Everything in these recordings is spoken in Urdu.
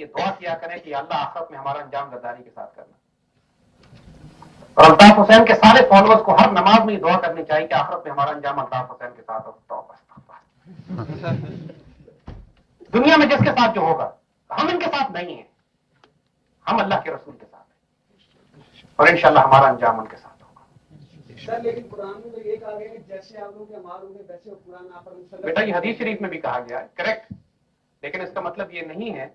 یہ دعا کیا کریں کہ اللہ آخرت میں ہمارا انجام غداری کے ساتھ کرنا. اور الطاف حسین کے سارے فالوورز کو ہر نماز میں یہ دعا کرنی چاہیے کہ آخرت میں ہمارا انجام الطاف حسین کے ساتھ ہو. دنیا میں جس کے ساتھ جو ہوگا ہم ان کے ساتھ نہیں ہیں, ہم اللہ کے رسول کے ساتھ ہیں اور انشاءاللہ ہمارا انجام ان کے ساتھ ہوگا. سر لیکن قرآن میں تو یہ کہا گیا کہ جیسے آپ لوگ کے مال ہوں گے ویسے قرآن آپ پر. بیٹا یہ حدیث شریف میں بھی کہا گیا ہے, کریکٹ, لیکن اس کا مطلب یہ نہیں ہے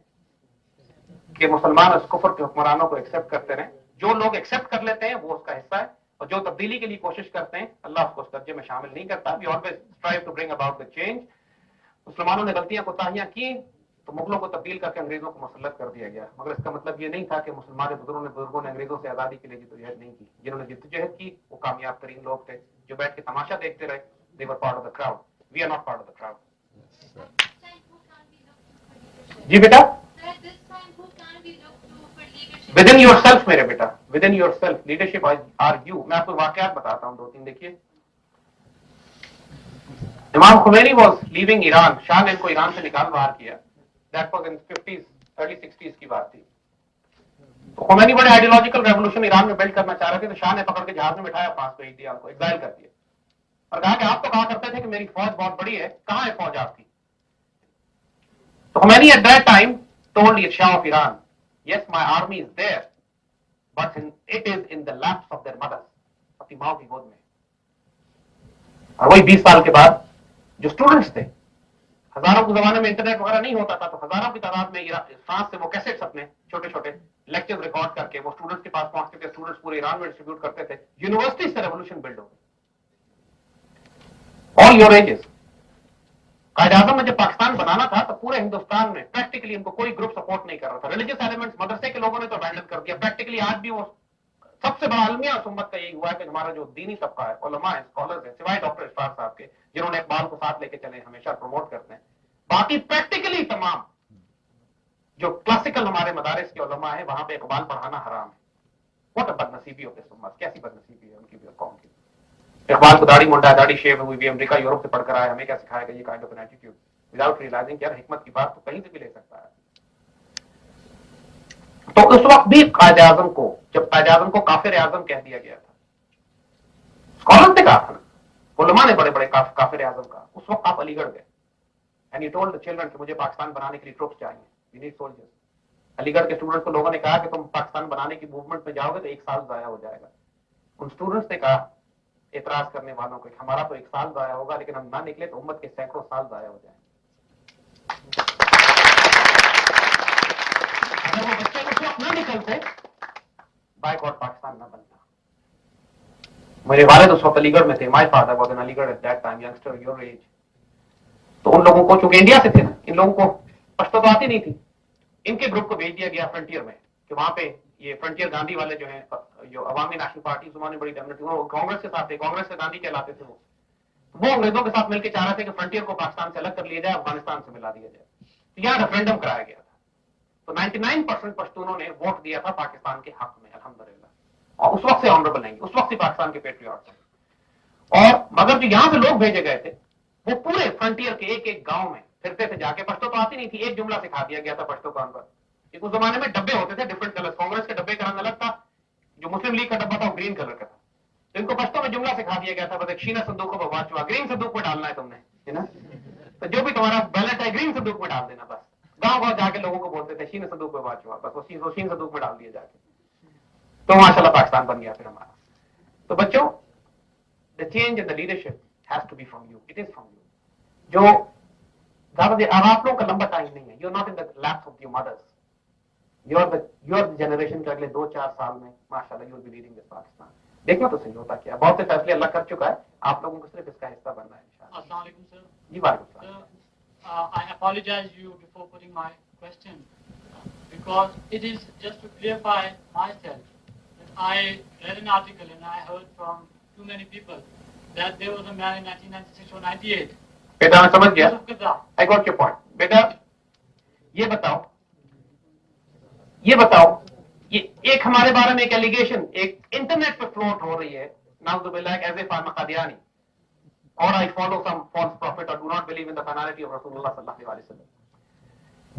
کہ مسلمان اس کفر کے حکمرانوں کو ایکسپٹ کرتے رہیں. جو لوگ ایکسپٹ کر لیتے ہیں وہ اس کا حصہ ہے, اور جو تبدیلی کے لیے کوشش کرتے ہیں اللہ اس کو اس درجے میں شامل نہیں کرتا. We always try to bring about the change. مسلمانوں نے غلطیاں کوتاہیاں کی تو مغلوں کو تبدیل کر کے انگریزوں کو مسلط کر دیا گیا, مگر اس کا مطلب یہ نہیں تھا کہ مسلمان بزرگوں نے انگریزوں سے آزادی کے لیے جدوجہد نہیں کی. جنہوں نے جدوجہد کی وہ کامیاب ترین لوگ تھے, جو بیٹھ کے تماشا دیکھتے رہے. They were part of the crowd. We are not part of the crowd. جی بیٹا, ود ان یور سیلف میرے بیٹا, within yourself leadership are you. میں آپ کو واقعات بتاتا ہوں 2-3. دیکھیے, Imam Khomeini was living Iran. شاہ نے ان کو ایران سے نکال باہر کیا. That was in 50s, early 60s کی بات تھی. تو خمینی بڑے آئیڈیولوجیکل ریولوشن ایران میں بلڈ کرنا چاہ رہے تھے, تو شاہ نے پکڑ کے جہاز میں بٹھایا, فرانس کو دیا, ان کو ایگزائل کر دیا اور کہا کہ آپ تو کہا کرتے تھے کہ میری فوج بہت بڑی ہے, کہاں ہے فوج آپ کی؟ تو Khomeini at that time told Shah of Iran, yes my army is there but it is in the laps of their mothers. اپنی ماں کی گود میں. اور وہی 20 سال کے بعد جو اسٹوڈنٹس تھے, ہزاروں کے زمانے میں انٹرنیٹ وغیرہ نہیں ہوتا تھا, تو ہزاروں کی تعداد میں فرانس سے وہ کیسٹس اپنے چھوٹے چھوٹے لیکچر ریکارڈ کر کے وہ اسٹوڈنٹس کے پاس پہنچتے تھے. اسٹوڈنٹس پورے ایران میں ڈسٹریبیوٹ کرتے تھے. یونیورسٹی سے ریولوشن بلڈ ہو گئی. All your ages. Quaid Azam نے جب پاکستان بنانا تھا تو پورے ہندوستان میں پریکٹیکلی ان کو کوئی گروپ سپورٹ نہیں کر رہا تھا. ریلیجس ایلیمنٹس مدرسے کے لوگوں نے تو ابینڈن کر دیا. پریکٹیکلی آج بھی وہ سب سے بڑا المیہ اس امت کا یہی ہوا ہے کہ ہمارا جو دینی طبقہ ہے, علماء ہیں, اسکالرز ہیں, سوائے ڈاکٹر اشفاق صاحب کے جنہوں نے اقبال کو ساتھ لے کے چلے, ہمیشہ پروموٹ کرتے ہیں, باقی پریکٹیکلی تمام جو کلاسیکل ہمارے مدارس کے علماء ہیں وہاں پہ اقبال پڑھانا حرام ہے. واٹ بد نصیبی ہوتے امت, کیسی بد نصیبی ہے ان کی بھی قوم کی. اقبال کو داڑھی منڈا, داڑھی شیو ہوئی بھی, امریکہ یورپ سے پڑھ کر آیا, ہمیں کیا سکھائے گا یہ kind of an attitude without realising کہ یار حکمت کی بات تو کہیں سے بھی لے سکتا ہے. تو اس وقت بھی قائد اعظم کو, جب قائد اعظم کو کافر اعظم کہہ دیا گیا تھا, اسکالر نے کہا تھا, علماء نے بڑے بڑے کافر اعظم کا, اس وقت آپ علی گڑھ گئے and you told the children کہ مجھے پاکستان بنانے کے لیے ٹروپس چاہیے, وی نیڈ سولجرز. علی گڑھ کے اسٹوڈنٹس کو لوگوں نے کہا کہ تم پاکستان بنانے کی موومنٹ میں جاؤ گے تو 1 سال ضائع ہو جائے گا. ان اسٹوڈنٹس نے کہا اعتراض کرنے والوں کو کہ ہمارا تو 1 سال ضائع ہوگا, لیکن ہم نہ نکلے تو امت کے سینکڑوں سال ضائع ہو جائیں گے. اگر وہ بچے اس وقت نہ نکلتے, بائی گاڈ پاکستان نہ بنتا. میرے والد اس وقت علی گڑھ میں تھے. My father was in Aligarh at that time, youngster your age. تو ان لوگوں کو, چونکہ انڈیا سے تھے نا, ان لوگوں کو پشتو تو آتی نہیں تھی, ان کے گروپ کو بھیج دیا گیا فرنٹیئر میں کہ وہاں پہ یہ فرنٹیئر گاندھی والے جو ہیں, جو عوامی نیشنل پارٹی زمانے بڑی ڈیمنٹ, وہ کانگریس کے ساتھ تھے, کانگریس سے گاندھی کہلاتے تھے. وہ انگریزوں کے ساتھ مل کے چاہ رہے تھے کہ فرنٹیئر کو پاکستان سے الگ کر لیا جائے, افغانستان سے ملا دیا جائے. تو یہاں ریفرینڈم کرایا گیا تھا, تو 99% پشتونوں نے ووٹ دیا تھا پاکستان کے حق میں, الحمدللہ. اور اس وقت سے آنریبل نہیں, اس وقت سے پاکستان کے پیٹریاٹس ہیں. اور مگر جو یہاں سے لوگ بھیجے گئے تھے وہ پورے فرنٹیئر کے ایک ایک گاؤں میں پھرتے تھے جا کے. پشتو تو آتی نہیں تھی, ایک جملہ سکھا دیا گیا تھا پشتو کان پر. اس زمانے میں ڈبے ہوتے تھے ڈفرنٹ کلر, کانگریس کے ڈبے کا رنگ الگ تھا, جو مسلم لیگ کا ڈبا تھا وہ گرین کلر کا تھا. تو ان کو پشتو میں جملہ سکھا دیا گیا تھا, بس شینا صندوق کو بات چوا, گرین صندوق میں ڈالنا ہے تم نے نا, تو جو بھی تمہارا بیلٹ ہے گرین صندوق میں ڈال دینا. بس گاؤں گاؤں جا کے لوگوں کو بولتے تھے شین صندوق میں بات چوا, بس وہ شین صندوق میں ڈال دیا جا کے. تو ماشاءاللہ پاکستان بن گیا پھر ہمارا. تو بچوں, the change in the leadership has to be from you. It is from you. جو اب آپ لوگوں کا لمبا ٹائم نہیں ہے. You're not in the laps of your mothers. You're the generation کے اگلے 2-4 سال میں ماشاءاللہ you'll be leading this Pakistan. دیکھنا تو صحیح ہوتا کیا, بہت سے فیصلے اللہ کر چکا ہے, آپ لوگوں کو صرف اس کا حصہ بننا ہے انشاءاللہ. السلام علیکم سر. جی وعلیکم السلام. I apologize you before putting my question because it is just to clarify myself that I read an article and I heard from too many people that there was a man in 1996 or 98. بیٹا میں سمجھ گیا. I got your point. بیٹا یہ بتاؤ, یہ ایک ہمارے بارے میں ایک ایلیگیشن ایک انٹرنیٹ پہ فلوٹ ہو رہی ہے, نعوذ باللہ, ایز اے فارم قادیانی, اور I follow some false prophet or do not believe in the finality of Rasulullah sallallahu alaihi wasallam.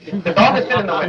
The dog is still in the way.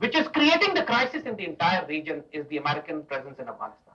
which is creating the crisis in the entire region is the American presence in Afghanistan.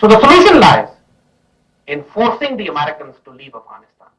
So the solution lies in forcing the Americans to leave Afghanistan.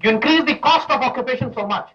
You increase the cost of occupation so much